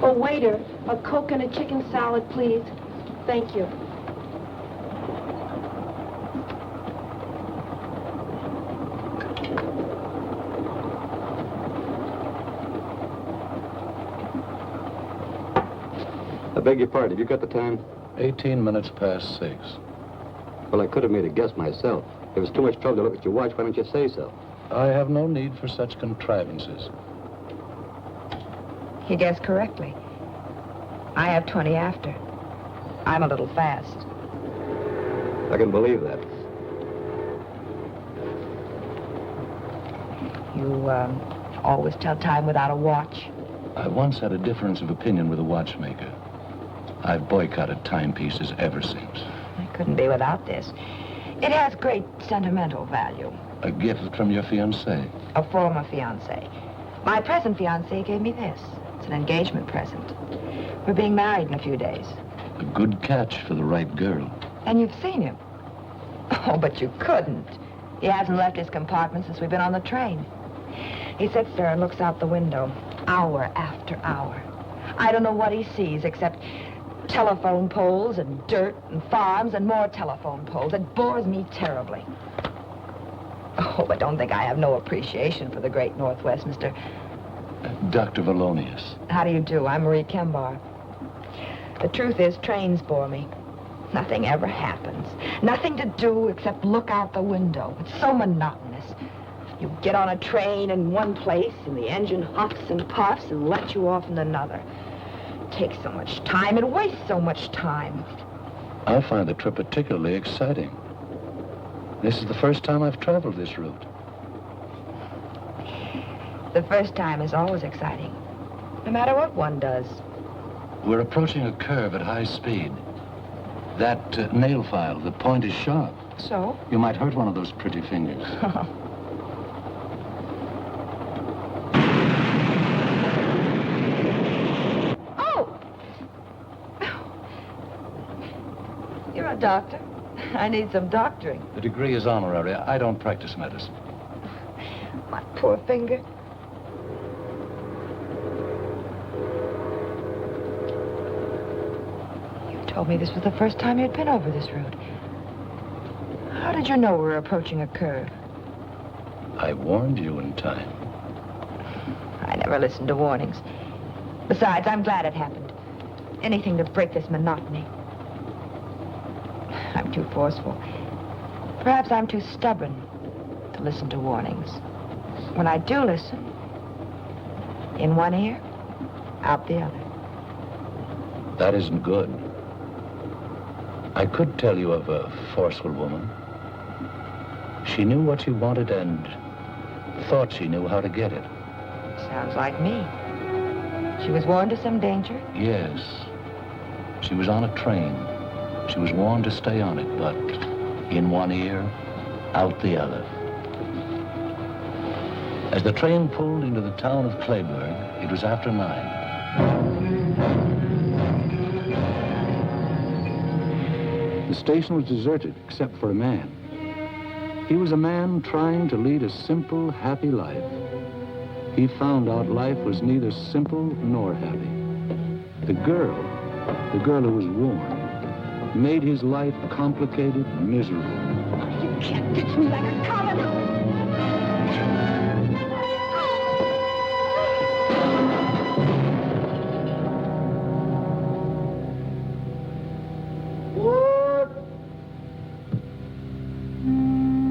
Oh, waiter, a Coke and a chicken salad, please. Thank you. I beg your pardon. Have you got the time? 18 minutes past 6. Well, I could have made a guess myself. If it was too much trouble to look at your watch, why don't you say so? I have no need for such contrivances. You guessed correctly. I have 20 after. I'm a little fast. I can believe that. You, always tell time without a watch? I once had a difference of opinion with a watchmaker. I've boycotted timepieces ever since. I couldn't be without this. It has great sentimental value. A gift from your fiancé. A former fiancé. My present fiancé gave me this. It's an engagement present. We're being married in a few days. A good catch for the right girl. And you've seen him. Oh, but you couldn't. He hasn't left his compartment since we've been on the train. He sits there and looks out the window, hour after hour. I don't know what he sees except telephone poles and dirt and farms and more telephone poles. It bores me terribly. Oh, but don't think I have no appreciation for the great Northwest, Mr. Dr. Valonius. How do you do? I'm Marie Kembar. The truth is, trains bore me. Nothing ever happens. Nothing to do except look out the window. It's so monotonous. You get on a train in one place, and the engine huffs and puffs and lets you off in another. It takes so much time. It wastes so much time. I find the trip particularly exciting. This is the first time I've traveled this route. The first time is always exciting, no matter what one does. We're approaching a curve at high speed. That nail file, the point is sharp. So? You might hurt one of those pretty fingers. Oh! You're a doctor. I need some doctoring. The degree is honorary. I don't practice medicine. My poor finger. Told me this was the first time you'd been over this route. How did you know we were approaching a curve? I warned you in time. I never listened to warnings. Besides, I'm glad it happened. Anything to break this monotony. I'm too forceful. Perhaps I'm too stubborn to listen to warnings. When I do listen, in one ear, out the other. That isn't good. I could tell you of a forceful woman. She knew what she wanted and thought she knew how to get it. Sounds like me. She was warned of some danger? Yes. She was on a train. She was warned to stay on it, but in one ear, out the other. As the train pulled into the town of Clayburgh, it was after 9. The station was deserted, except for a man. He was a man trying to lead a simple, happy life. He found out life was neither simple nor happy. The girl who was warned, made his life complicated, miserable. You can't ditch me like a common.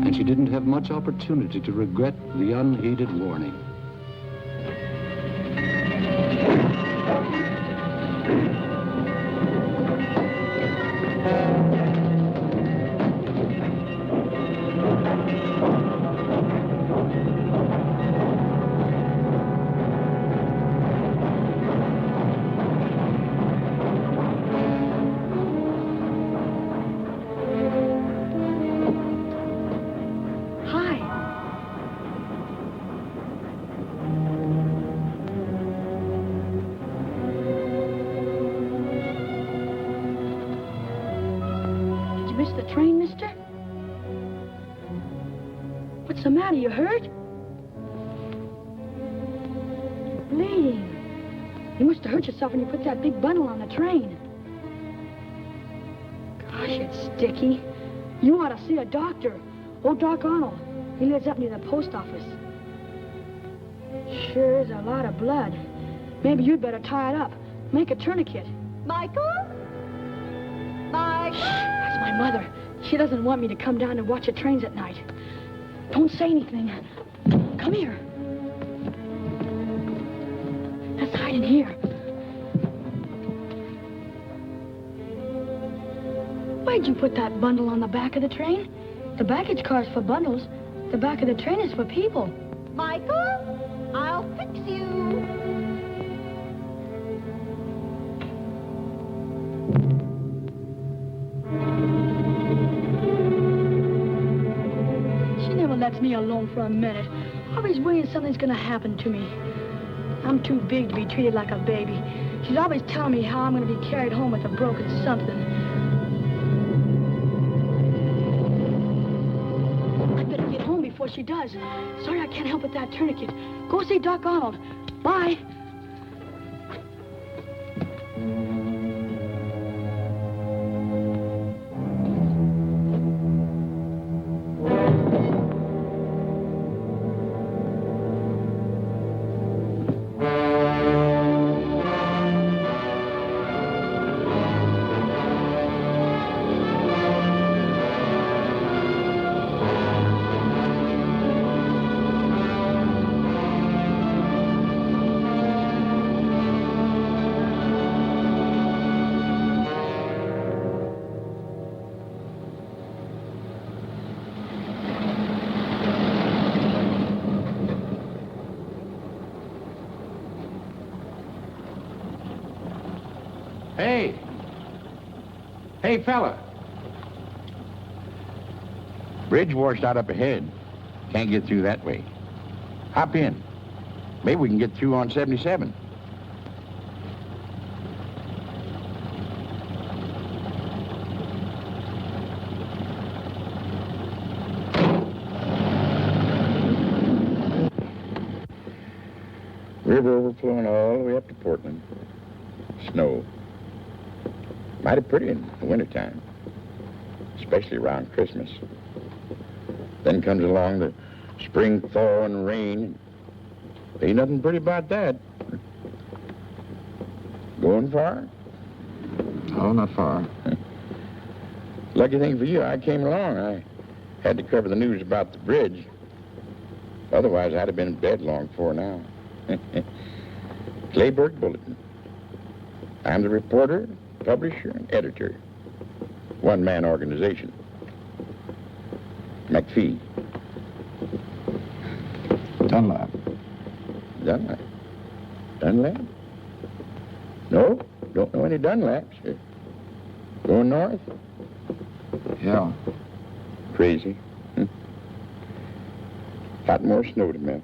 And she didn't have much opportunity to regret the unheeded warning. What's the matter? You hurt? Bleeding. You must have hurt yourself when you put that big bundle on the train. Gosh, it's sticky. You ought to see a doctor. Old Doc Arnold. He lives up near the post office. Sure is a lot of blood. Maybe you'd better tie it up. Make a tourniquet. Michael? Michael? That's my mother. She doesn't want me to come down and watch the trains at night. Don't say anything. Come here. Let's hide in here. Why'd you put that bundle on the back of the train? The baggage car's for bundles. The back of the train is for people. Michael? I'll fix you. She never lets me alone for a minute. Always worrying something's gonna happen to me. I'm too big to be treated like a baby. She's always telling me how I'm gonna be carried home with a broken something. I better get home before she does. Sorry I can't help with that tourniquet. Go see Doc Arnold. Bye. Hey! Hey, fella! Bridge washed out up ahead. Can't get through that way. Hop in. Maybe we can get through on 77. River overflowing all the way up to Portland. Snow. Mighty pretty in the wintertime, especially around Christmas. Then comes along the spring thaw and rain. Ain't nothing pretty about that. Going far? Oh, not far. Lucky thing for you, I came along. I had to cover the news about the bridge. Otherwise, I'd have been in bed long before now. Clayburg Bulletin. I'm the reporter, publisher, and editor. One-man organization. McPhee. Dunlap. Dunlap. Dunlap? No, don't know any Dunlaps. Going north? Yeah. Crazy. Lot more snow to melt.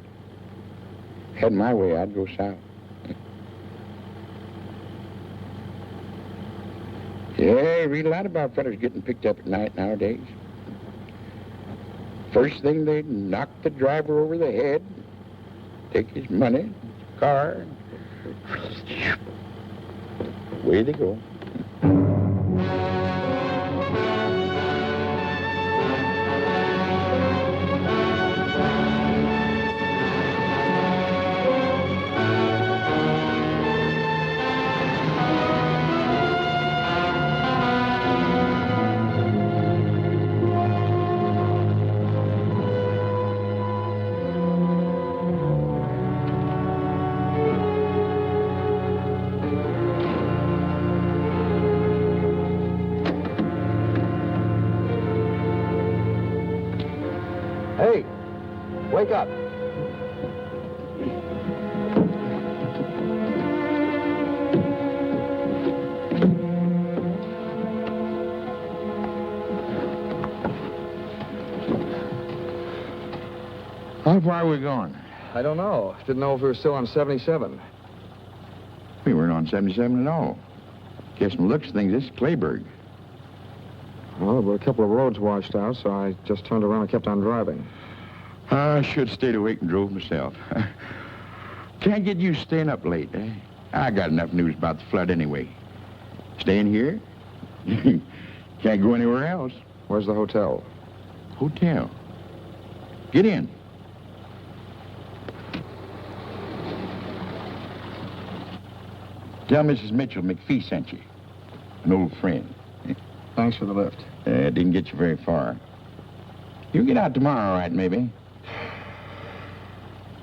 Had my way, I'd go south. Yeah, you read a lot about fellas getting picked up at night nowadays. First thing, they knock the driver over the head, take his money, his car, away they go. Hey, wake up. How far are we going? I don't know. Didn't know if we were still on 77. We weren't on 77 at all. Guess from the looks of things, this is Clayburg. Well, there were a couple of roads washed out, so I just turned around and kept on driving. I should have stayed awake and drove myself. Can't get used to staying up late, eh? I got enough news about the flood anyway. Staying here? Can't go anywhere else. Where's the hotel? Hotel. Get in. Tell Mrs. Mitchell McPhee sent you. An old friend. Thanks for the lift. Didn't get you very far. You'll get out tomorrow, all right, maybe?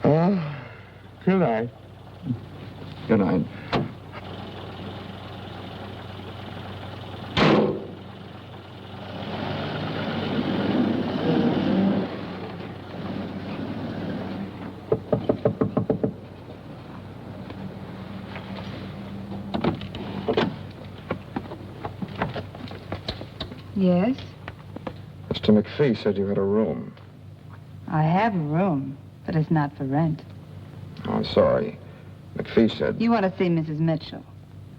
Good night. Good night. Yes? Mr. McPhee said you had a room. I have a room, but it's not for rent. Oh, I'm sorry. McPhee said... You want to see Mrs. Mitchell.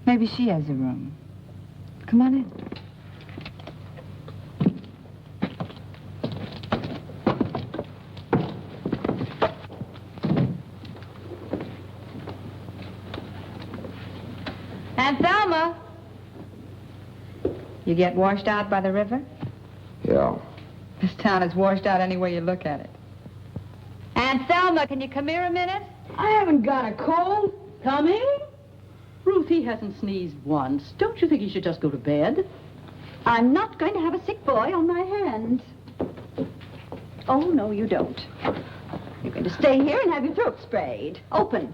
Maybe she has a room. Come on in. Aunt Thelma! You get washed out by the river? Yeah. This town is washed out any way you look at it. Aunt Thelma, can you come here a minute? I haven't got a cold. Coming? Ruth, he hasn't sneezed once. Don't you think he should just go to bed? I'm not going to have a sick boy on my hands. Oh, no, you don't. You're going to stay here and have your throat sprayed. Open.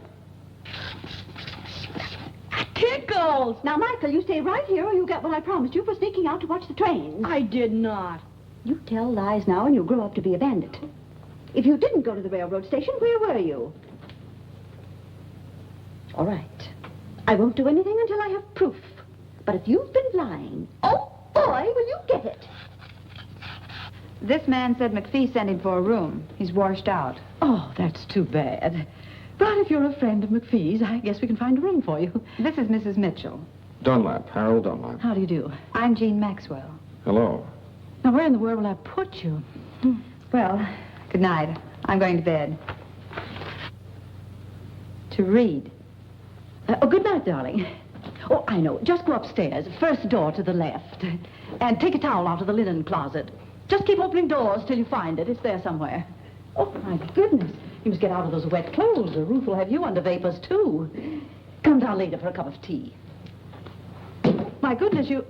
Tickles! Now, Michael, you stay right here or you get what I promised you for sneaking out to watch the trains. I did not. You tell lies now and you'll grow up to be a bandit. If you didn't go to the railroad station, where were you? All right. I won't do anything until I have proof. But if you've been lying, oh, boy, will you get it. This man said McPhee sent him for a room. He's washed out. Oh, that's too bad. But if you're a friend of McPhee's, I guess we can find a room for you. This is Mrs. Mitchell. Dunlap, Harold Dunlap. How do you do? I'm Jean Maxwell. Hello. Now, where in the world will I put you? Well, good night. I'm going to bed. To read. Oh, good night, darling. Oh, I know. Just go upstairs, first door to the left. And take a towel out of the linen closet. Just keep opening doors till you find it. It's there somewhere. Oh, my goodness. You must get out of those wet clothes, or Ruth will have you under vapors, too. Come down later for a cup of tea. My goodness, you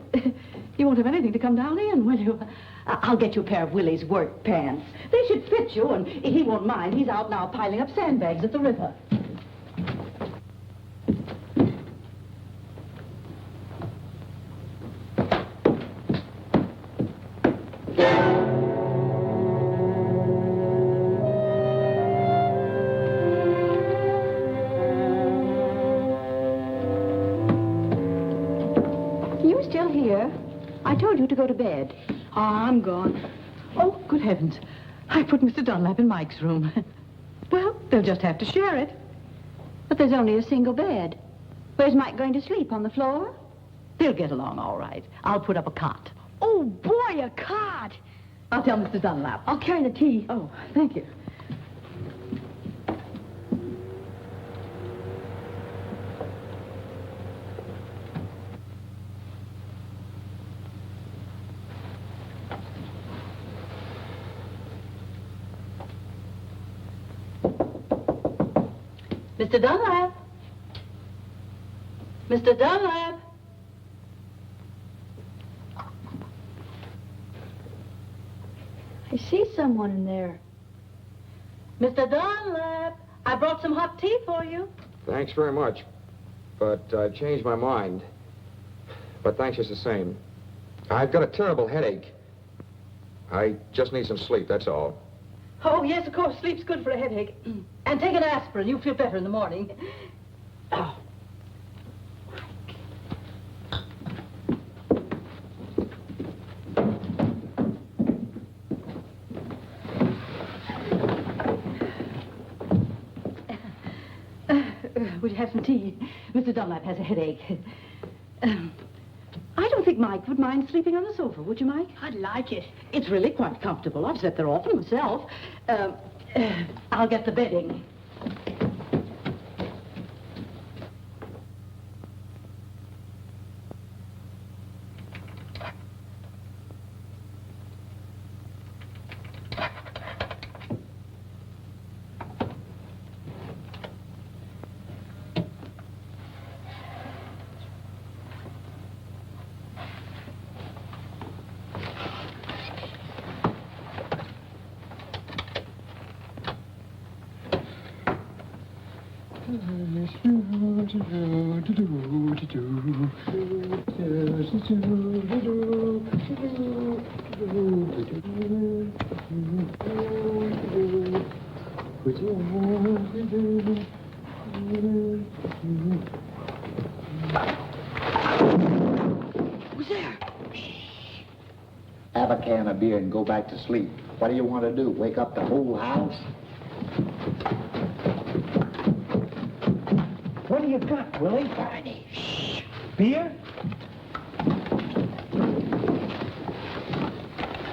won't have anything to come down in, will you? I'll get you a pair of Willie's work pants. They should fit you, and he won't mind. He's out now piling up sandbags at the river. I told you to go to bed. Oh, I'm gone. Oh, good heavens. I put Mr. Dunlap in Mike's room. Well, they'll just have to share it. But there's only a single bed. Where's Mike going to sleep? On the floor? They'll get along all right. I'll put up a cot. Oh, boy, a cot. I'll tell Mr. Dunlap. I'll carry the tea. Oh, thank you. Mr. Dunlap? Mr. Dunlap? I see someone in there. Mr. Dunlap, I brought some hot tea for you. Thanks very much. But I've changed my mind. But thanks just the same. I've got a terrible headache. I just need some sleep, that's all. Oh, yes, of course. Sleep's good for a headache. And take an aspirin. You'll feel better in the morning. Oh. Would you have some tea? Mr. Dunlap has a headache. I don't think Mike would mind sleeping on the sofa, would you, Mike? I'd like it. It's really quite comfortable. I've slept there often myself. I'll get the bedding. Who's there? Have a can of beer and go back to sleep. What do you want to do? Wake up the whole house? What do you got, Willie? Barney. Shh. Beer?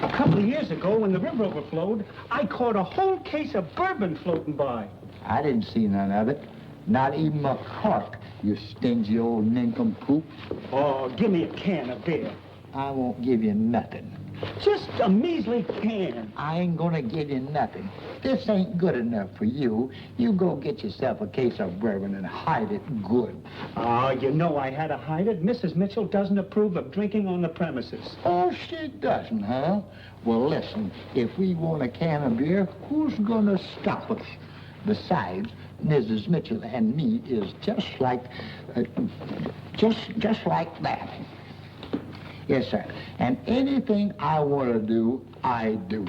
A couple of years ago, when the river overflowed, I caught a whole case of bourbon floating by. I didn't see none of it. Not even a cork, you stingy old nincompoop. Oh, give me a can of beer. I won't give you nothing. Just a measly can. I ain't gonna give you nothing. This ain't good enough for you. You go get yourself a case of bourbon and hide it good. Oh, you know I had to hide it. Mrs. Mitchell doesn't approve of drinking on the premises. Oh, she doesn't, huh? Well, listen, if we want a can of beer, who's gonna stop us? Besides, Mrs. Mitchell and me is just like that. Yes, sir. And anything I want to do, I do.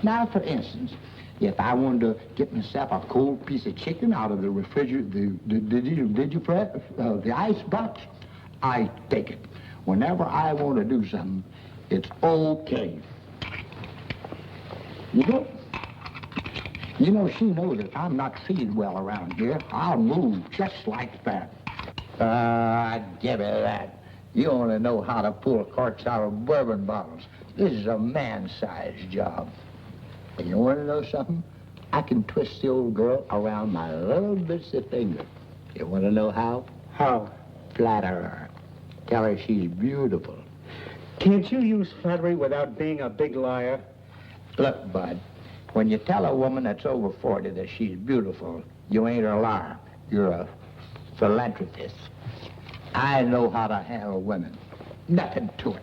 Now, for instance, if I wanted to get myself a cold piece of chicken out of the refrigerator, the ice box, I take it. Whenever I want to do something, it's okay. You know, she knows that I'm not feeling well around here. I'll move just like that. Give me that. You only know how to pull corks out of bourbon bottles. This is a man-sized job. And you want to know something? I can twist the old girl around my little bitsy finger. You want to know how? How? Flatter her. Tell her she's beautiful. Can't you use flattery without being a big liar? Look, Bud, when you tell a woman that's over 40 that she's beautiful, you ain't a liar. You're a philanthropist. I know how to handle women. Nothing to it.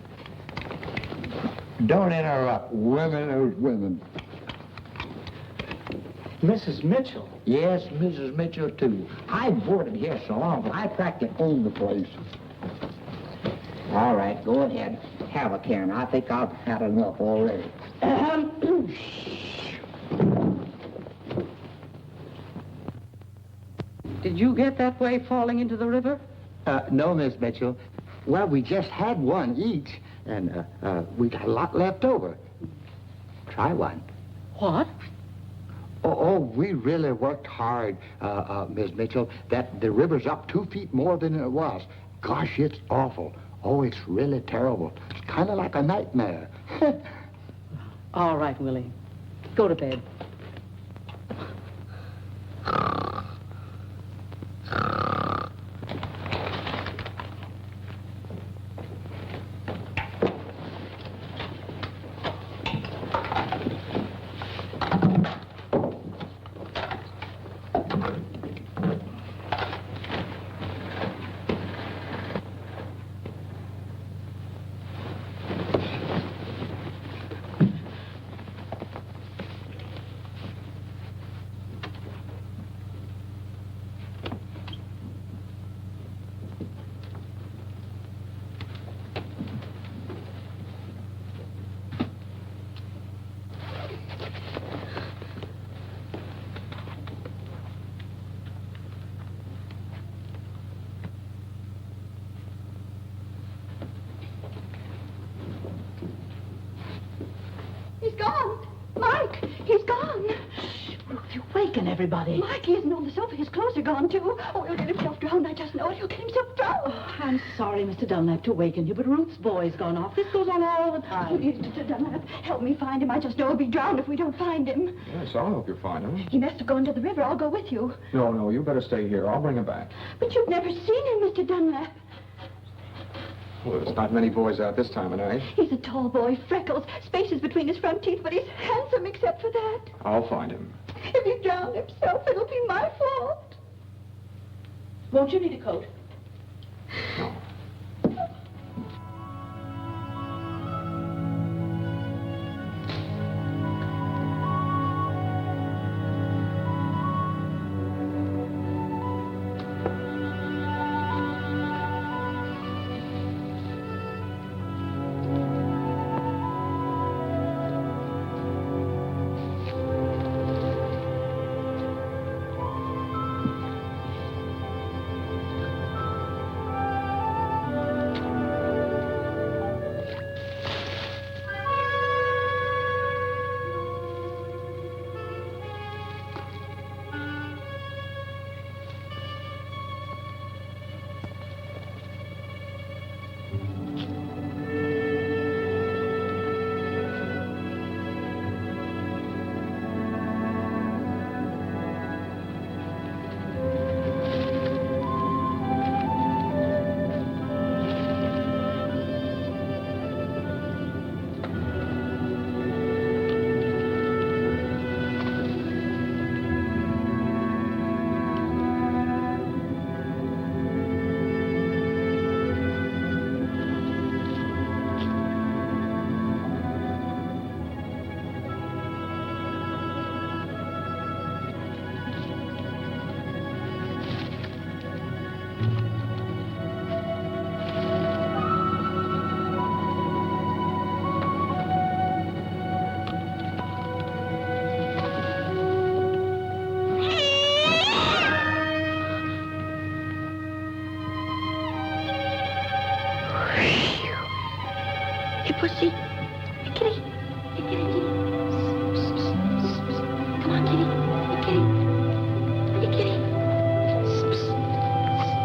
Don't interrupt. Women are women. Mrs. Mitchell? Yes, Mrs. Mitchell, too. I boarded here so long, but I practically own the place. All right, go ahead. Have a can. I think I've had enough already. Did you get that way falling into the river? No, Miss Mitchell. Well, we just had one each, and we got a lot left over. Try one. What? Oh, we really worked hard, Miss Mitchell. That the river's up 2 feet more than it was. Gosh, it's awful. Oh, it's really terrible. It's kind of like a nightmare. All right, Willie. Go to bed. He's gone. Mike, he's gone. Ruth, you're waking everybody. Mike, he isn't on the sofa. His clothes are gone, too. Oh, he'll get himself drowned. I just know it. He'll get himself drowned. Oh, I'm sorry, Mr. Dunlap, to waken you, but Ruth's boy's gone off. This goes on all the time. Please, Mr. Dunlap, help me find him. I just know he'll be drowned if we don't find him. Yes, I'll help you find him. He must have gone to the river. I'll go with you. No, you better stay here. I'll bring him back. But you've never seen him, Mr. Dunlap. Well, there's not many boys out this time of night. He's a tall boy, freckles, spaces between his front teeth, but he's handsome except for that. I'll find him. If he drowned himself, it'll be my fault. Won't you need a coat? No. pussy. Hey, kitty. Hey, kitty, kitty. Psst, psst, psst, psst. Come on, kitty. Hey, kitty. Hey, kitty. Psst, psst, psst,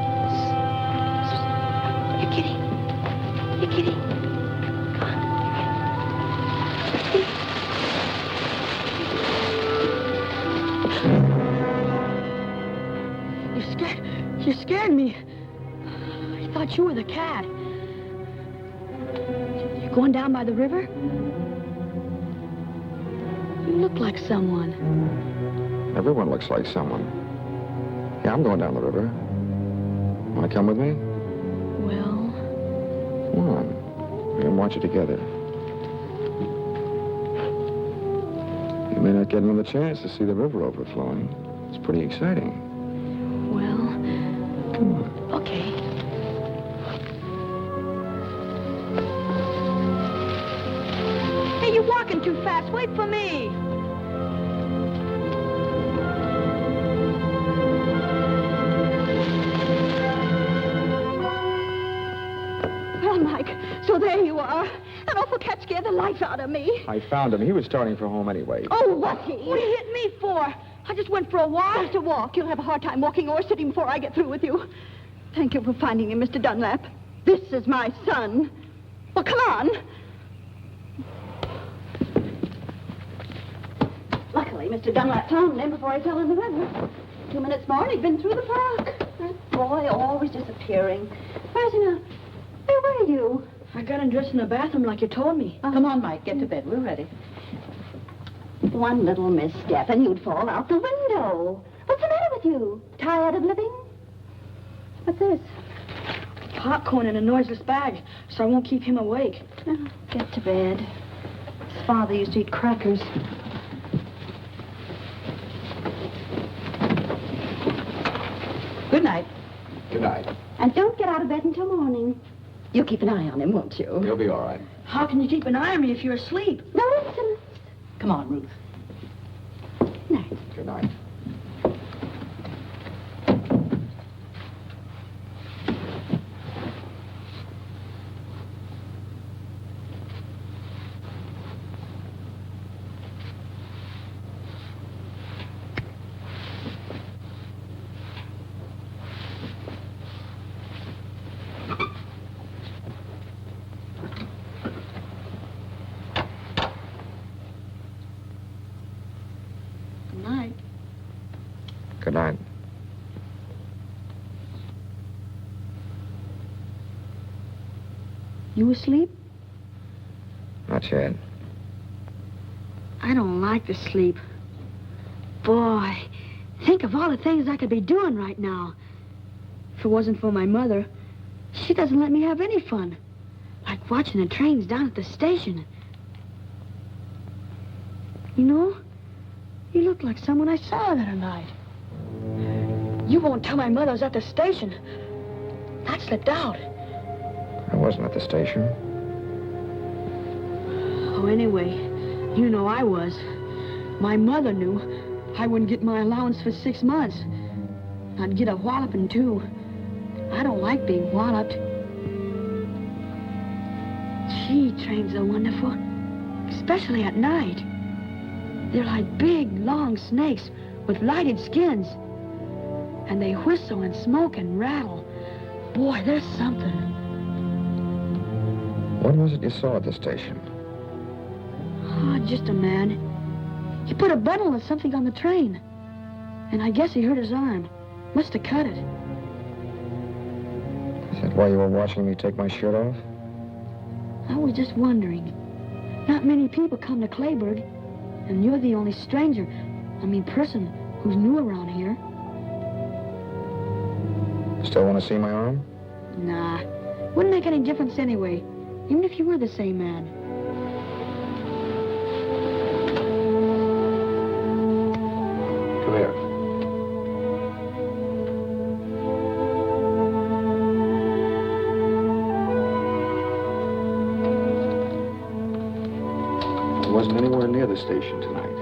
psst. Hey, kitty. Hey, kitty. Come on. You scared me. I thought you were the cat. You going down by the river? You look like someone. Everyone looks like someone. Yeah, I'm going down the river. Want to come with me? Well, Come on. We can watch it together. You may not get another chance to see the river overflowing. It's pretty exciting. well, Come on. okay. Hey, you're walking too fast. Wait for me. Well, Mike, so there you are. That awful cat scared the life out of me. I found him. He was starting for home anyway. Oh, was he? What did he hit me for? I just went for a walk. Just a walk. You'll have a hard time walking or sitting before I get through with you. Thank you for finding him, Mr. Dunlap. This is my son. Well, come on. Luckily, Mr. Dunlap found him before he fell in the river. 2 minutes more and he'd been through the park. That boy always disappearing. Where's he now? Where were you? I got undressed in the bathroom like you told me. Come on, Mike, get to bed. We're ready. One little misstep and you'd fall out the window. What's the matter with you? Tired of living? What's this? Popcorn in a noiseless bag, so I won't keep him awake. Oh, get to bed. His father used to eat crackers. Good night. Good night. And don't get out of bed until morning. You'll keep an eye on him, won't you? You'll be all right. How can you keep an eye on me if you're asleep? No insolence. Come on, Ruth. Night. Good night. Good night. Good night. You asleep? Not yet. I don't like to sleep. Boy, think of all the things I could be doing right now. If it wasn't for my mother, she doesn't let me have any fun. Like watching the trains down at the station. You know, you look like someone I saw the other night. You won't tell my mother I was at the station. That slipped out. I wasn't at the station. Oh, anyway, you know I was. My mother knew I wouldn't get my allowance for 6 months. I'd get a walloping, too. I don't like being walloped. Gee, trains are wonderful. Especially at night. They're like big, long snakes with lighted skins. And they whistle and smoke and rattle. Boy, there's something. What was it you saw at the station? Oh, just a man. He put a bundle of something on the train. And I guess he hurt his arm. Must have cut it. Is that why you were watching me take my shirt off? I was just wondering. Not many people come to Clayburg. And you're the only stranger, person who's new around here. Still want to see my arm? Nah. Wouldn't make any difference anyway. Even if you were the same man. Come here. I wasn't anywhere near the station tonight.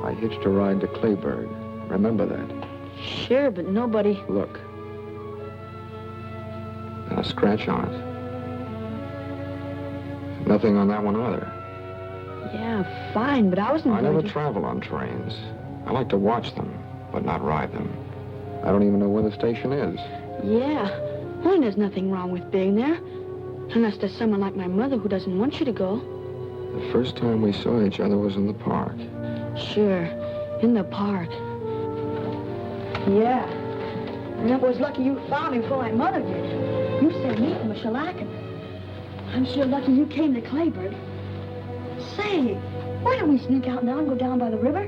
I hitched a ride to Clayburg. Remember that? Sure, but nobody... Look. And a scratch on it. Nothing on that one either. Yeah, fine, but I wasn't I going never to... travel on trains. I like to watch them, but not ride them. I don't even know where the station is. Yeah. Well, there's nothing wrong with being there. Unless there's someone like my mother who doesn't want you to go. The first time we saw each other was in the park. Sure, in the park. Yeah. And it was lucky you found me before my mother did. You said meet him with shellacking. I'm sure lucky you came to Clayburg. Say, why don't we sneak out now and go down by the river?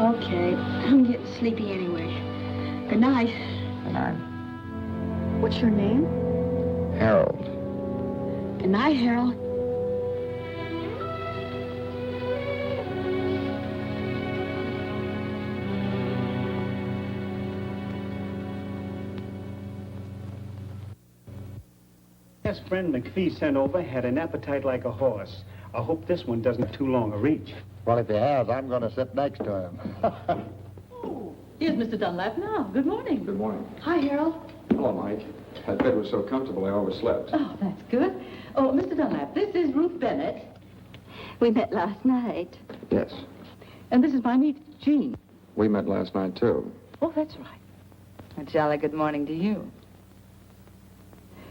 Okay, I'm getting sleepy anyway. Good night. Good night. What's your name? Harold. Good night, Harold. Yes, friend McPhee sent over had an appetite like a horse. I hope this one doesn't have too long a reach. Well, if he has, I'm going to sit next to him. Oh, here's Mr. Dunlap now. Good morning. Good morning. Hi, Harold. Hello, Mike. That bed was so comfortable I overslept. Oh, that's good. Oh, Mr. Dunlap, this is Ruth Bennett. We met last night. Yes. And this is my niece, Jean. We met last night, too. Oh, that's right. A jolly good morning to you.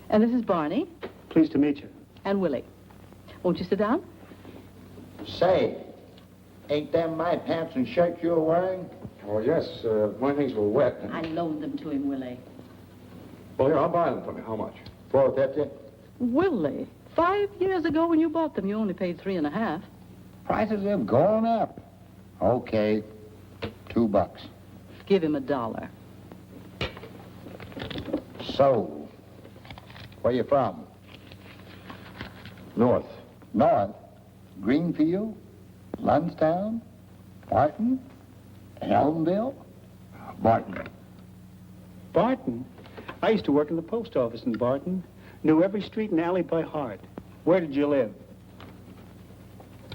And this is Barney Pleased to meet you. and Willie. Won't you sit down? Say, ain't them my pants and shirt you're wearing? Oh, yes. My things were wet. I loaned them to him, Willie. Well, here, I'll buy them for me. How much? $4.50. Willie, 5 years ago when you bought them, you only paid $3.50. Prices have gone up. Okay, $2. Give him $1. So, where you from? North. North? Greenfield? Lunstown? Barton? Elmville? Barton. Barton? I used to work in the post office in Barton. Knew every street and alley by heart. Where did you live?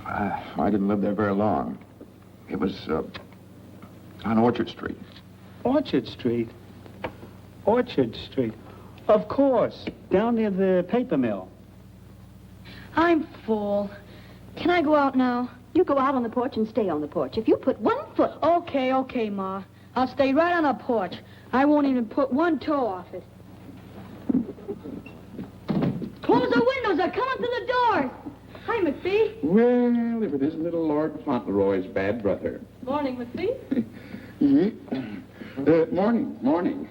I didn't live there very long. It was on Orchard Street. Orchard Street. Orchard Street. Of course, down near the paper mill. I'm full. Can I go out now? You go out on the porch and stay on the porch. If you put 1 foot... Okay, Ma. I'll stay right on the porch. I won't even put one toe off it. Close the windows. They're coming through the doors. Hi, McPhee. Well, if it isn't little Lord Fauntleroy's bad brother. Morning, McPhee. Morning.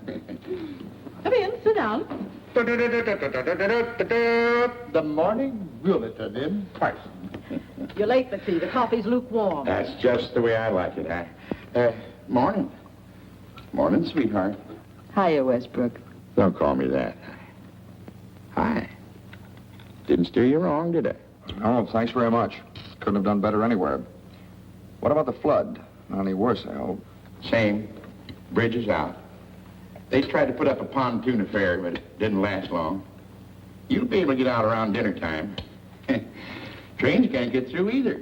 Come in, sit down. The morning bulletin in person. You're late, McPhee. The coffee's lukewarm. That's just the way I like it, huh? Morning. Morning, sweetheart. Hiya, Westbrook. Don't call me that. Hi. Didn't steer you wrong, did I? Oh, thanks very much. Couldn't have done better anywhere. What about the flood? Not any worse, I hope. Same. Bridge is out. They tried to put up a pontoon affair, but it didn't last long. You'll be able to get out around dinner time. Trains can't get through either.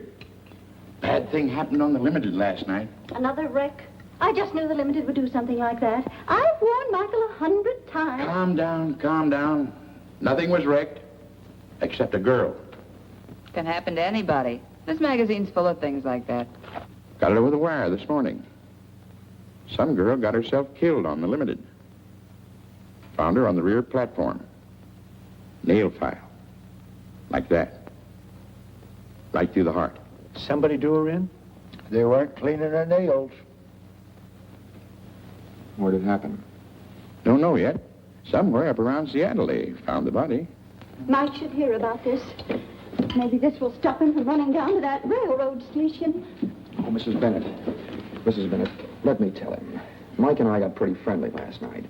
Bad thing happened on the Limited last night. Another wreck. I just knew the Limited would do something like that. I've warned Michael 100 times. Calm down. Nothing was wrecked, except a girl. Can happen to anybody. This magazine's full of things like that. Got it over the wire this morning. Some girl got herself killed on the Limited. Found her on the rear platform. Nail file. Like that. Right through the heart. Somebody do her in? They weren't cleaning their nails. Where'd it happen? Don't know yet. Somewhere up around Seattle they found the body. Mike should hear about this. Maybe this will stop him from running down to that railroad station. Oh, Mrs. Bennett. Mrs. Bennett, let me tell him. Mike and I got pretty friendly last night.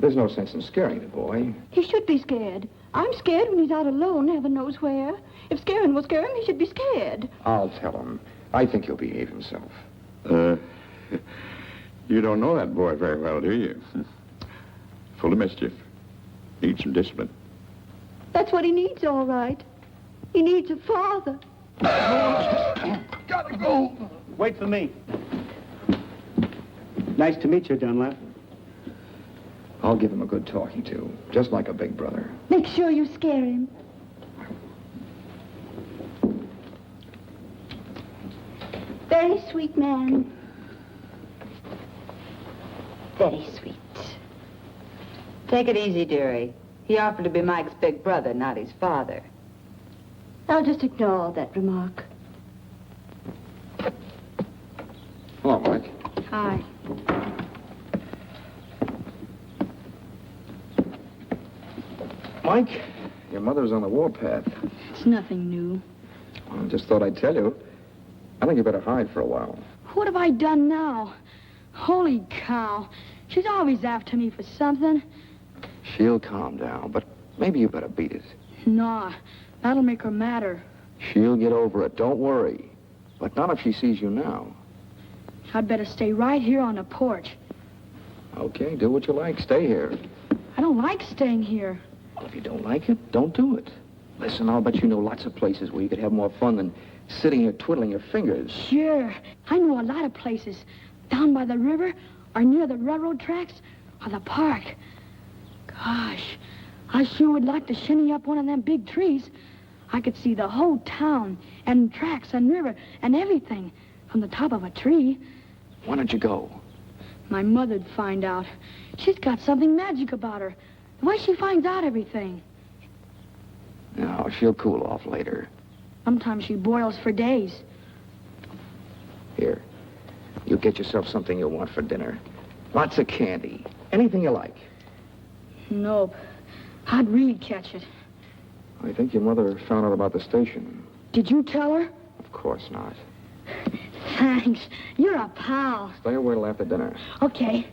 There's no sense in scaring the boy. He should be scared. I'm scared when he's out alone, heaven knows where. If scaring will scare him, he should be scared. I'll tell him. I think he'll behave himself. You don't know that boy very well, do you? Full of mischief. Needs some discipline. That's what he needs, all right. He needs a father. Gotta go. Wait for me. Nice to meet you, Dunlap. I'll give him a good talking to, just like a big brother. Make sure you scare him. Very sweet man. Very sweet. Take it easy, dearie. He offered to be Mike's big brother, not his father. I'll just ignore that remark. Hello, Mike. Hi. Mike, your mother's on the warpath. It's nothing new. Well, I just thought I'd tell you. I think you better hide for a while. What have I done now? Holy cow. She's always after me for something. She'll calm down, but maybe you better beat it. Nah, that'll make her madder. She'll get over it, don't worry. But not if she sees you now. I'd better stay right here on the porch. Okay, do what you like. Stay here. I don't like staying here. Well, if you don't like it, don't do it. Listen, I'll bet you know lots of places where you could have more fun than sitting here twiddling your fingers. Sure. I know a lot of places. Down by the river, or near the railroad tracks, or the park. Gosh, I sure would like to shinny up one of them big trees. I could see the whole town, and tracks, and river, and everything from the top of a tree. Why don't you go? My mother'd find out. She's got something magic about her. The way she finds out everything. No, she'll cool off later. Sometimes she boils for days. Here, you get yourself something you'll want for dinner. Lots of candy. Anything you like. Nope. I'd really catch it. I think your mother found out about the station. Did you tell her? Of course not. Thanks. You're a pal. Stay away till after dinner. Okay.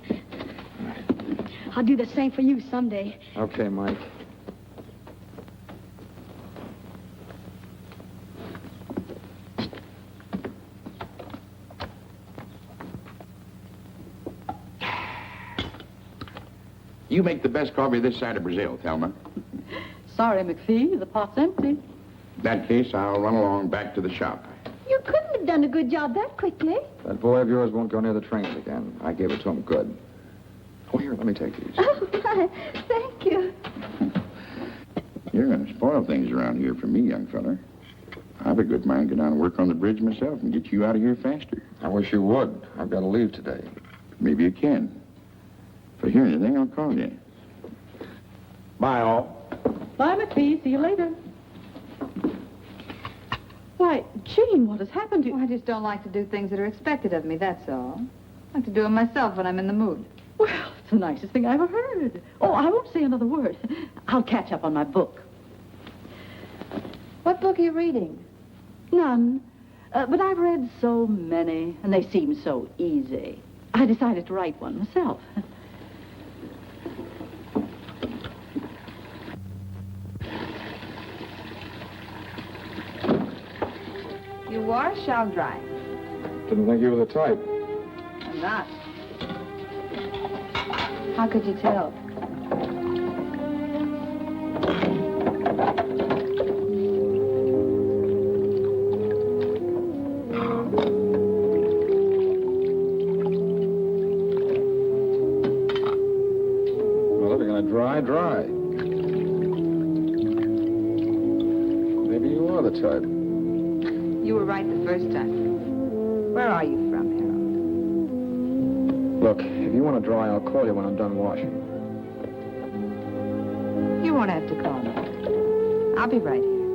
I'll do the same for you someday. Okay, Mike. You make the best coffee this side of Brazil, Thelma. Sorry, McPhee, the pot's empty. In that case, I'll run along back to the shop. You couldn't have done a good job that quickly. That boy of yours won't go near the trains again. I gave it to him good. Oh, here, let me take these. Oh, my. Thank you. You're going to spoil things around here for me, young feller. I've a good mind to go down and work on the bridge myself and get you out of here faster. I wish you would. I've got to leave today. Maybe you can. If I hear anything, I'll call you. Bye, all. Bye, McPhee. See you later. Why, Jean, what has happened to you? I just don't like to do things that are expected of me, that's all. I like to do them myself when I'm in the mood. Well, it's the nicest thing I ever heard. Oh, I won't say another word. I'll catch up on my book. What book are you reading? None. But I've read so many, and they seem so easy. I decided to write one myself. You wash, I'll dry. Didn't think you were the type. I'm not. How could you tell? Well, if you're going to dry, dry. Maybe you are the type. You were right the first time. Where are you from, Harold? Look, if you want to dry, I'll call you when I'm done washing. You won't have to call me. I'll be right here.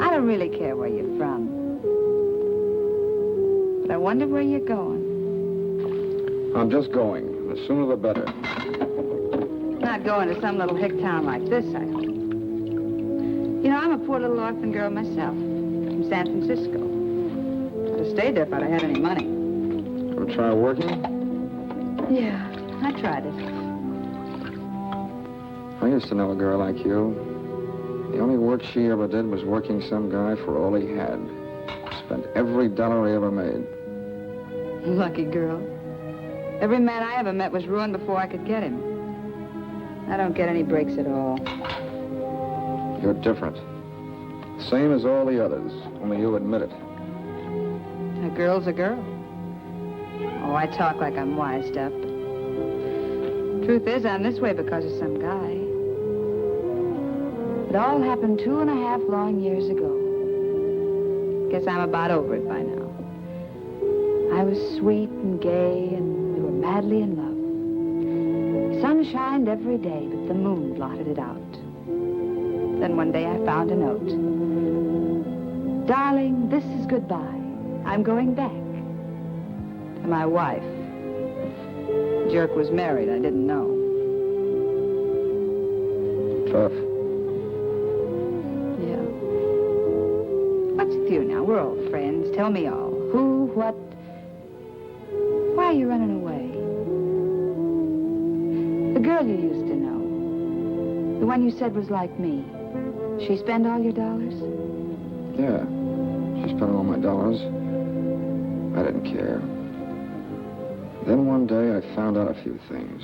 I don't really care where you're from. But I wonder where you're going. I'm just going. The sooner the better. Not going to some little hick town like this, I hope. You know, I'm a poor little orphan girl myself, from San Francisco. I'd have stayed there if I'd have had any money. Gonna try working? Yeah, I tried it. I used to know a girl like you. The only work she ever did was working some guy for all he had. Spent every dollar he ever made. Lucky girl. Every man I ever met was ruined before I could get him. I don't get any breaks at all. You're different. Same as all the others, only you admit it. A girl's a girl. Oh, I talk like I'm wised up. Truth is, I'm this way because of some guy. It all happened 2.5 long years ago. Guess I'm about over it by now. I was sweet and gay, and we were madly in love. Sun shined every day, but the moon blotted it out. Then one day I found a note. Darling, this is goodbye. I'm going back. To my wife. The jerk was married. I didn't know. Tough. Yeah. What's with you now? We're old friends. Tell me all. Who, what? Why are you running away? The girl you used to know. The one you said was like me. She spend all your dollars? Yeah. She spent all my dollars. I didn't care. Then one day I found out a few things.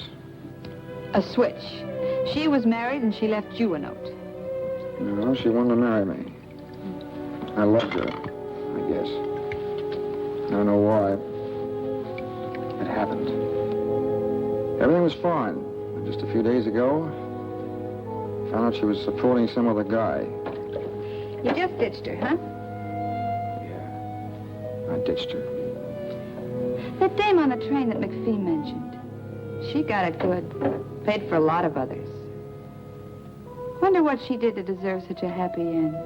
A switch. She was married and she left you a note. No, she wanted to marry me. I loved her, I guess. I don't know why. It happened. Everything was fine. Just a few days ago, I found out she was supporting some other guy. You just ditched her, huh? Yeah. I ditched her. That dame on the train that McPhee mentioned. She got it good. Paid for a lot of others. Wonder what she did to deserve such a happy end.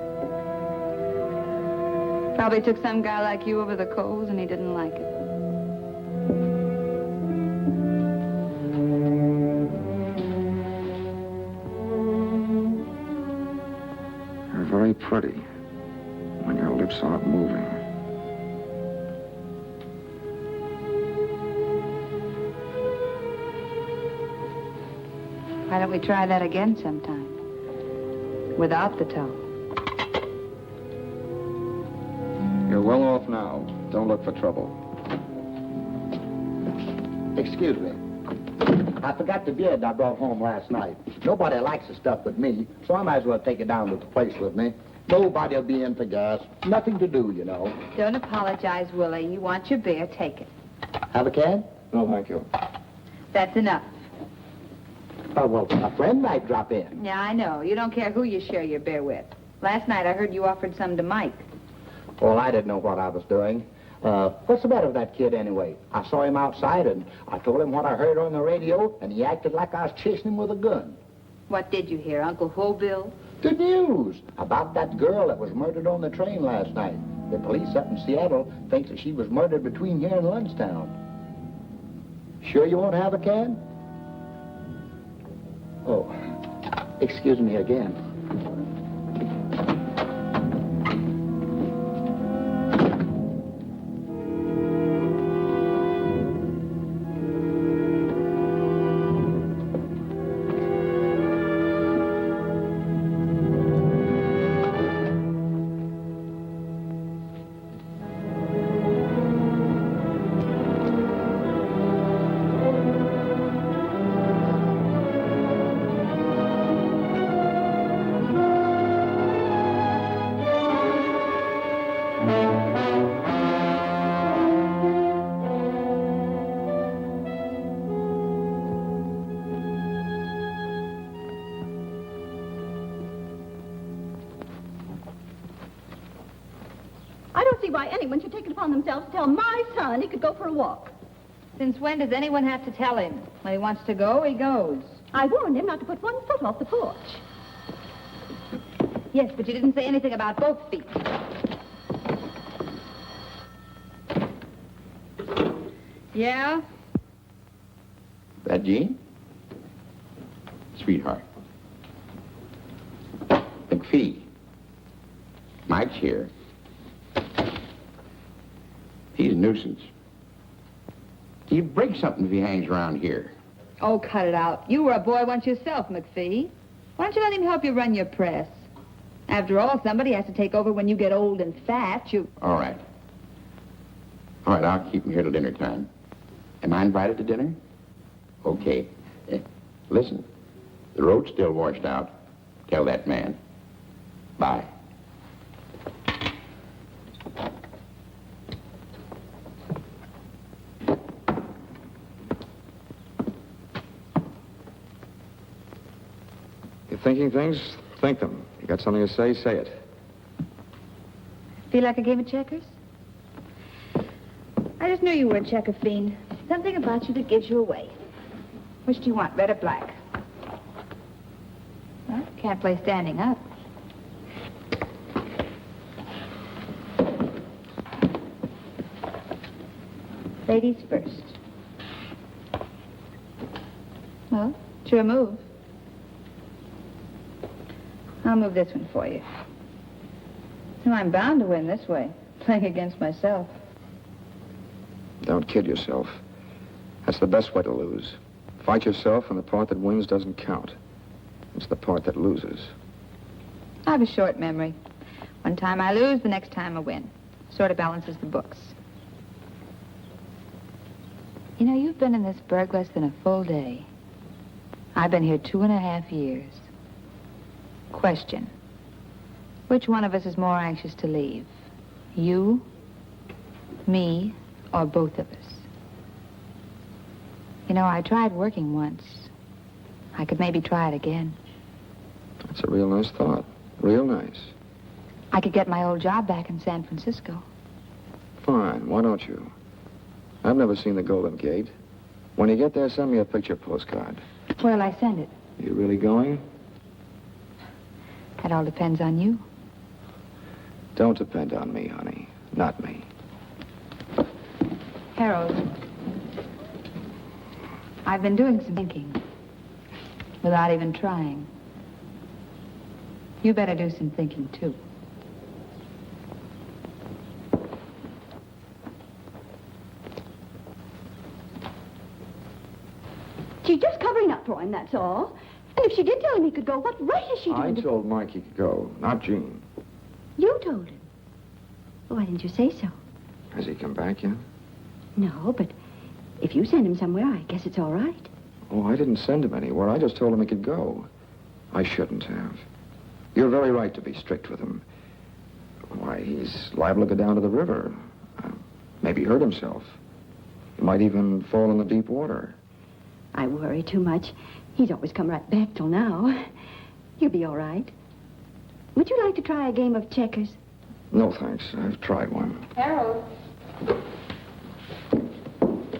Probably took some guy like you over the coals and he didn't like it. You're very pretty when your lips aren't moving. Why don't we try that again sometime? Without the toe. You're well off now. Don't look for trouble. Excuse me. I forgot the beard I brought home last night. Nobody likes the stuff but me, so I might as well take it down to the place with me. Nobody'll be in for gas. Nothing to do, you know. Don't apologize, Willie. You want your beer, take it. Have a can? No, thank you. That's enough. Oh, well, a friend might drop in. Yeah, I know. You don't care who you share your beer with. Last night I heard you offered some to Mike. Well, I didn't know what I was doing. What's the matter with that kid anyway? I saw him outside and I told him what I heard on the radio and he acted like I was chasing him with a gun. What did you hear, Uncle Hobill? The news about that girl that was murdered on the train last night. The police up in Seattle thinks that she was murdered between here and Lundstown. Sure you won't have a can? Oh, excuse me again. I don't see why anyone should take it upon themselves to tell my son he could go for a walk. Since when does anyone have to tell him? When he wants to go, he goes. I warned him not to put 1 foot off the porch. Yes, but you didn't say anything about both feet. Yeah? That Jean? Sweetheart. McPhee. Mike's here. He's a nuisance. He'd break something if he hangs around here. Oh, cut it out. You were a boy once yourself, McPhee. Why don't you let him help you run your press? After all, somebody has to take over when you get old and fat. All right. All right, I'll keep him here till dinner time. Am I invited to dinner? Okay. Listen, the road's still washed out. Tell that man. Bye. You're thinking things? Think them. got something to say, say it. Feel like a game of checkers? I just knew you were a checker fiend. Something about you that gives you away. Which do you want, red or black? Well, can't play standing up. Ladies first. Well, it's your move. I'll move this one for you. No, I'm bound to win this way, playing against myself. Don't kid yourself. That's the best way to lose. Fight yourself, and the part that wins doesn't count. It's the part that loses. I have a short memory. One time I lose, the next time I win. Sort of balances the books. You know, you've been in this burg less than a full day. I've been here 2.5 years. Question. Which one of us is more anxious to leave? You, me, or both of us? You know, I tried working once. I could maybe try it again. That's a real nice thought. Real nice. I could get my old job back in San Francisco. Fine, why don't you? I've never seen the Golden Gate. When you get there, send me a picture postcard. Where'll I send it? You really going? That all depends on you. Don't depend on me, honey. Not me. Harold, I've been doing some thinking without even trying. You better do some thinking, too. She's just covering up for him, that's all. And if she did tell him he could go, what right has she I to... told Mike he could go, not Jean. You told him. Well, why didn't you say so? Has he come back yet? No, but if you send him somewhere, I guess it's all right. Oh, I didn't send him anywhere. I just told him he could go. I shouldn't have. You're very right to be strict with him. Why, he's liable to go down to the river. Maybe hurt himself. He might even fall in the deep water. I worry too much. He's always come right back till now. You'll be all right. Would you like to try a game of checkers? No, thanks. I've tried one. Harold.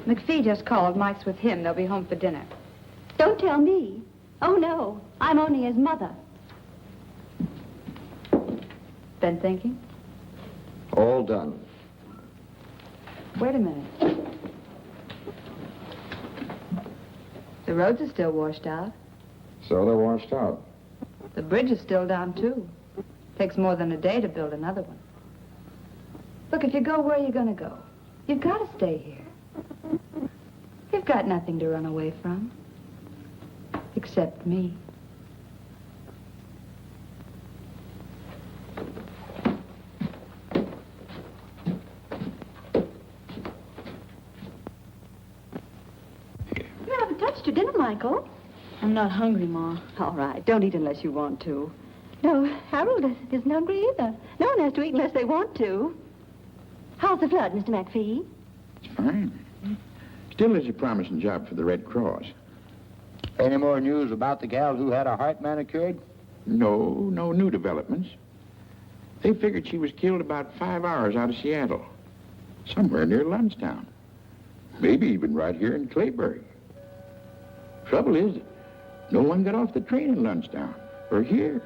McPhee just called. Mike's with him. They'll be home for dinner. Don't tell me. Oh, no. I'm only his mother. Been thinking? All done. Wait a minute. The roads are still washed out. So they're washed out. The bridge is still down, too. Takes more than a day to build another one. Look, if you go where you're going to go, you've got to stay here. You've got nothing to run away from. Except me. You haven't touched your dinner, Michael. I'm not hungry, Ma. All right, don't eat unless you want to. No, Harold isn't hungry either. No one has to eat unless they want to. How's the flood, Mr. McPhee? It's fine. Still is a promising job for the Red Cross. Any more news about the gal who had her heart manicured? No new developments. They figured she was killed about 5 hours out of Seattle. Somewhere near Lundstown. Maybe even right here in Clayburg. Trouble is, no one got off the train in Lundstown, or here.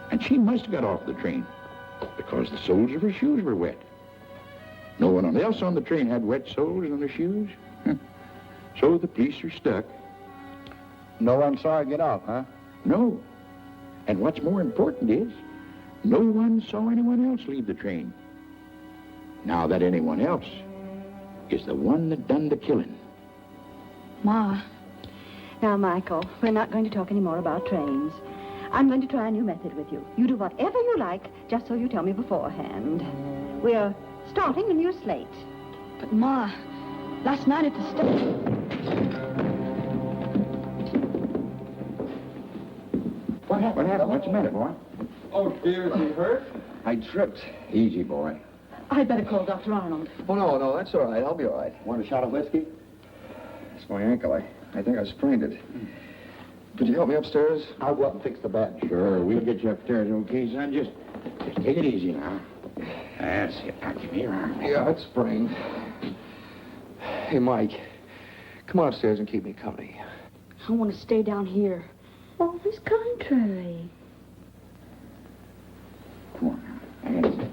And she must have got off the train, because the soles of her shoes were wet. No one else on the train had wet soles on their shoes. So the police are stuck. No one saw her get off, huh? No. And what's more important is, no one saw anyone else leave the train. Now that anyone else is the one that done the killing. Ma. Now, Michael, we're not going to talk any more about trains. I'm going to try a new method with you. You do whatever you like, just so you tell me beforehand. We're starting a new slate. But, Ma, last night at the station... What happened? What's the matter, boy? Oh, dear, is he hurt? I tripped. Easy, boy. I'd better call Dr. Arnold. Oh, no, that's all right. I'll be all right. Want a shot of whiskey? It's my ankle. I think I sprained it. Could you help me upstairs? I'll go up and fix the bed. Sure, we'll get you upstairs, okay, son? Just take it easy now. That's it. Now, give me your arm. Yeah, it's sprained. Hey, Mike, come on upstairs and keep me company. I want to stay down here. Always contrary. Come on now. That's it.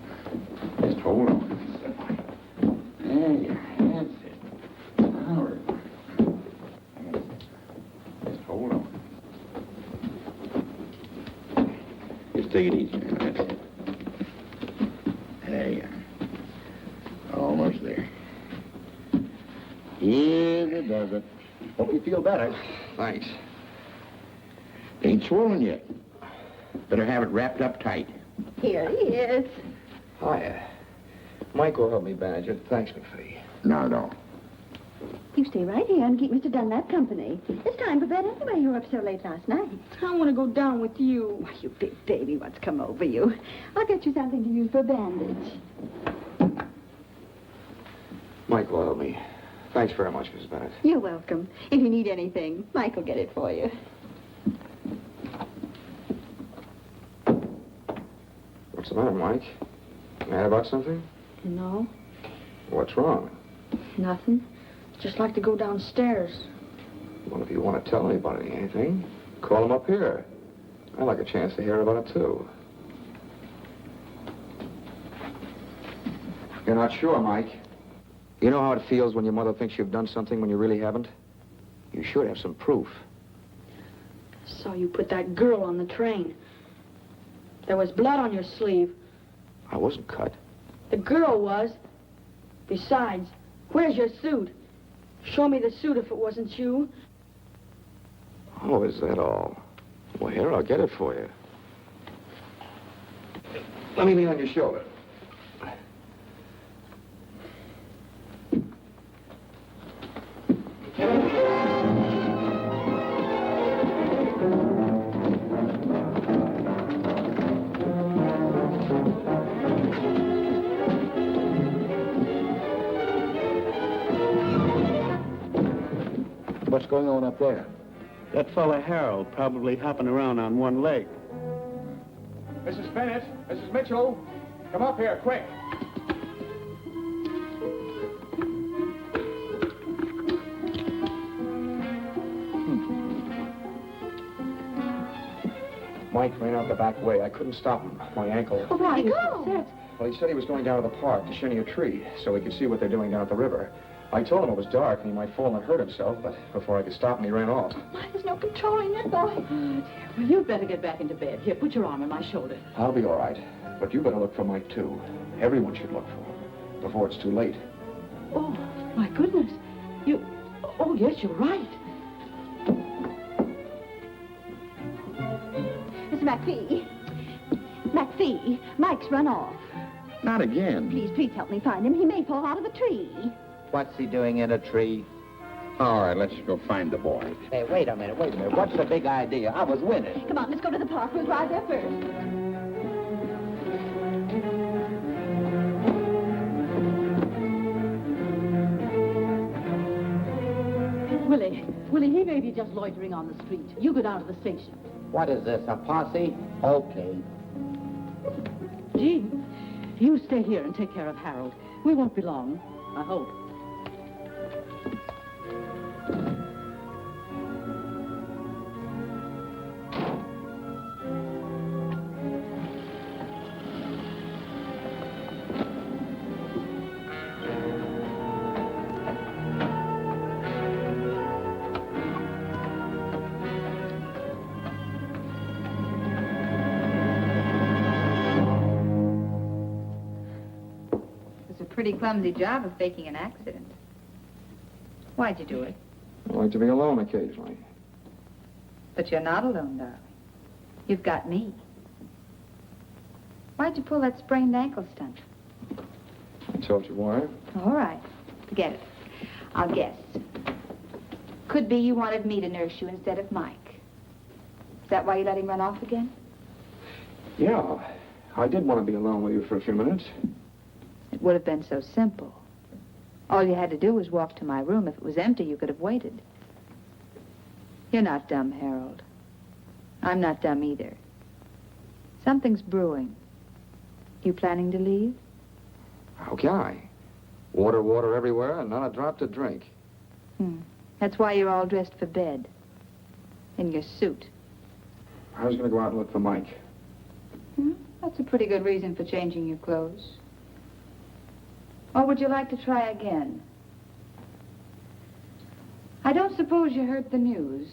Just hold on. There you are. That's it. Now we're... That's it. Just hold on. Just take it easy now. That's it. There you are. Almost there. Yes, it does it. Hope you feel better. Thanks. Ain't swollen yet. Better have it wrapped up tight. Here he is. Hiya. Mike will help me bandage it. Thanks, McPhee. Not at all. You stay right here and keep Mr. Dunlap company. It's time for bed anyway. You were up so late last night. I want to go down with you. Why, you big baby, what's come over you? I'll get you something to use for a bandage. Mike will help me. Thanks very much, Mrs. Bennett. You're welcome. If you need anything, Mike will get it for you. What's the matter, Mike? Mad about something? No, What's wrong? nothing. Just like to go downstairs. Well, if you want to tell anybody anything, call him up here. I'd like a chance to hear about it, too. You're not sure, Mike? You know how it feels when your mother thinks you've done something when you really haven't? You should have some proof. Saw you put that girl on the train. There was blood on your sleeve. I wasn't cut. The girl was. Besides, where's your suit? Show me the suit if it wasn't you. Oh, is that all? Well, here, I'll get it for you. Let me lean on your shoulder. What's going on up there? That fella Harold probably hopping around on one leg. Mrs. Bennett, Mrs. Mitchell, come up here, quick. Mike ran out the back way. I couldn't stop him. My ankle. Oh, where'd he go? Well, he said he was going down to the park to shinny a tree so he could see what they're doing down at the river. I told him it was dark and he might fall and hurt himself, but before I could stop him, he ran off. Why, there's no controlling that boy. Well, you'd better get back into bed. Here, put your arm on my shoulder. I'll be all right, but you better look for Mike, too. Everyone should look for him before it's too late. Oh, my goodness. You... Oh, yes, you're right. Mr. McPhee. McPhee, Mike's run off. Not again. Please help me find him. He may fall out of a tree. What's he doing in a tree? All right, let's go find the boy. Hey, wait a minute. What's the big idea? I was winning. Come on, let's go to the park. We'll drive there first. Willie, he may be just loitering on the street. You go down to the station. What is this, a posse? Okay. Jean, you stay here and take care of Harold. We won't be long, I hope. Pretty clumsy job of faking an accident. Why'd you do it? I like to be alone occasionally. But you're not alone, darling. You've got me. Why'd you pull that sprained ankle stunt? I told you why. All right. Forget it. I'll guess. Could be you wanted me to nurse you instead of Mike. Is that why you let him run off again? Yeah. I did want to be alone with you for a few minutes. It would have been so simple. All you had to do was walk to my room. If it was empty, you could have waited. You're not dumb, Harold. I'm not dumb either. Something's brewing. You planning to leave? How can I? Water everywhere and not a drop to drink. That's why you're all dressed for bed. In your suit. I was going to go out and look for Mike. That's a pretty good reason for changing your clothes. Or would you like to try again? I don't suppose you heard the news.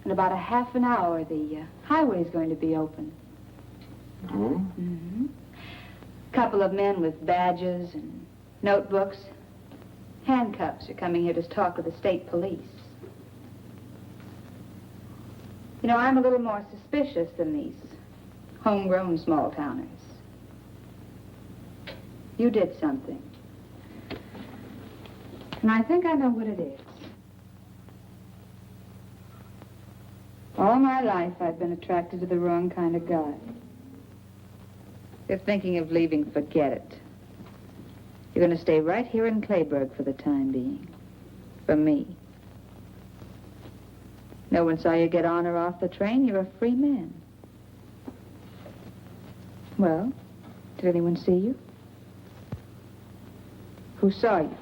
In about a half an hour, the highway's going to be open. Oh? Couple of men with badges and notebooks. Handcuffs are coming here to talk with the state police. You know, I'm a little more suspicious than these homegrown small-towners. You did something. And I think I know what it is. All my life, I've been attracted to the wrong kind of guy. If thinking of leaving, forget it. You're going to stay right here in Clayburg for the time being. For me. No one saw you get on or off the train. You're a free man. Well, did anyone see you? Who saw you?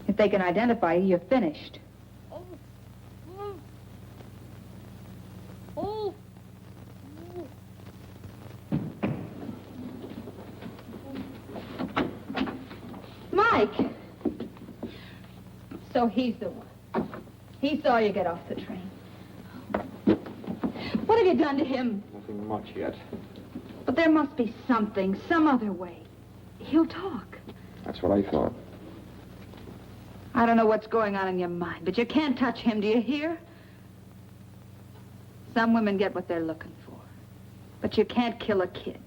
If they can identify you, you're finished. Mike! So he's the one. He saw you get off the train. What have you done to him? Nothing much yet. But there must be something, some other way. He'll talk. That's what I thought. I don't know what's going on in your mind, but you can't touch him, do you hear? Some women get what they're looking for. But you can't kill a kid.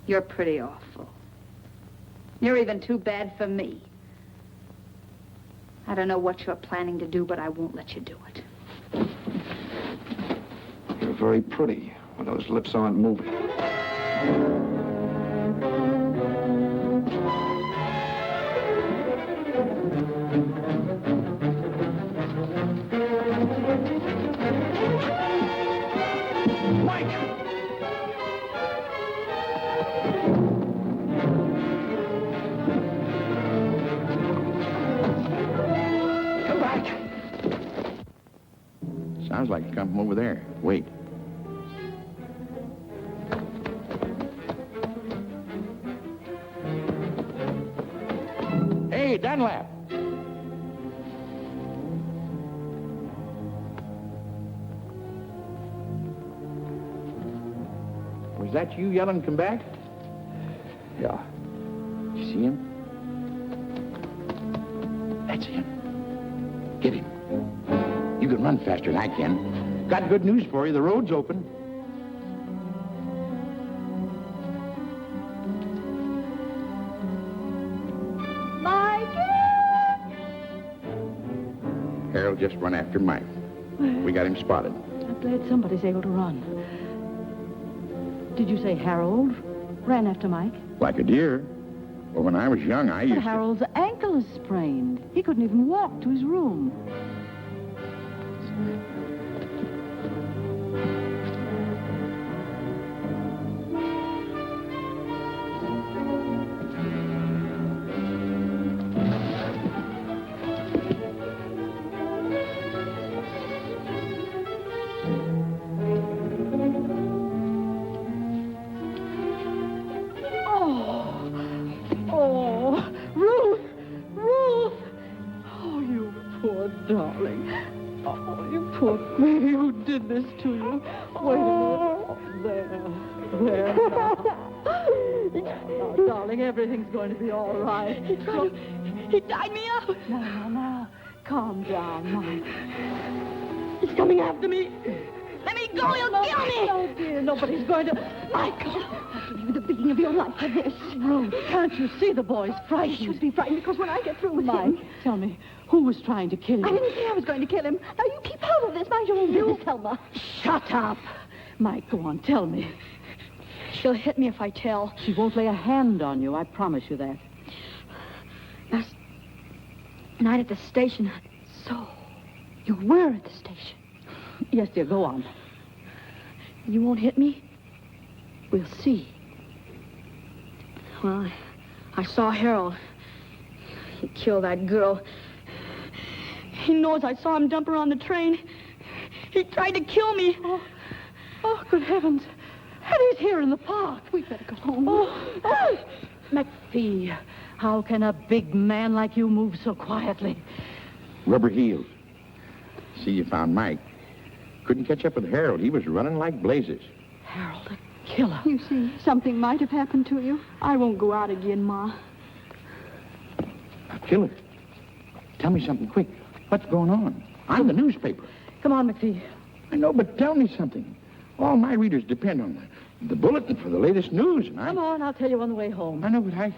You're pretty awful. You're even too bad for me. I don't know what you're planning to do, but I won't let you do it. You're very pretty when those lips aren't moving. Sounds like it come from over there. Wait. Hey, Dunlap. Was that you yelling, come back? Yeah. You see him? That's him. Get him. You can run faster than I can. Got good news for you. The road's open. Mikey! Harold just run after Mike. We got him spotted. I'm glad somebody's able to run. Did you say Harold ran after Mike? Like a deer. Well, when I was young, I But used to... Harold's ankle is sprained. He couldn't even walk to his room. Darling. Oh, you poor baby, who did this to you? Wait a minute. There. Now, darling, everything's going to be all right. He tied me up. Now. Calm down, Mike. He's coming after me. Let me go, he'll kill me. Oh, dear, nobody's going to... Michael, I'll give you the beating of your life for this. Ruth, can't you see the boy's frightened? He should be frightened because when I get through with Mike, him... tell me, who was trying to kill you? I didn't say I was going to kill him. Now, you keep hold of this. Mind your own business, Thelma. Shut up. Mike, go on, tell me. She'll hit me if I tell. She won't lay a hand on you, I promise you that. Last night at the station, I So, you were at the station. Yes, dear, go on. You won't hit me? We'll see. Well, I saw Harold. He killed that girl. He knows I saw him dump her on the train. He tried to kill me. Oh, good heavens. Eddie's here in the park. We better go home. Oh, McPhee, how can a big man like you move so quietly? Rubber heels. See, you found Mike. Couldn't catch up with Harold. He was running like blazes. Harold, the killer. You see, something might have happened to you. I won't go out again, Ma. A killer? Tell me something quick. What's going on? I'm the newspaper. Come on, McPhee. I know, but tell me something. All my readers depend on the bulletin for the latest news, and Come on, I'll tell you on the way home. I know, but I...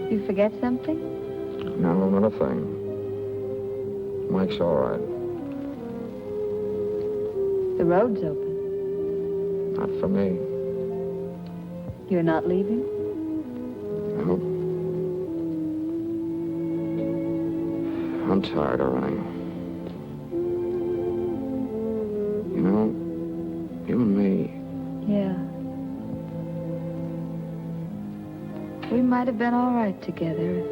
You forget something? No, not a thing. Mike's all right. The road's open. Not for me. You're not leaving? No. I'm tired of running. You know, you and me, Yeah. We might have been all right together.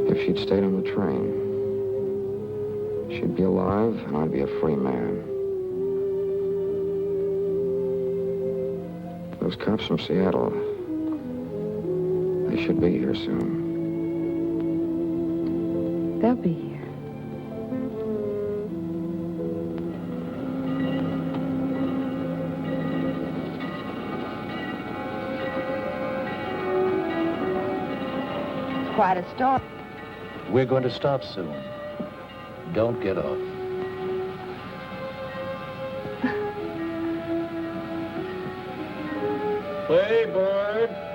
if she'd stayed on the train, she'd be alive and I'd be a free man. Those cops from Seattle, they should be here soon. They'll be here. Quite a story. We're going to stop soon. Don't get off. Playboy.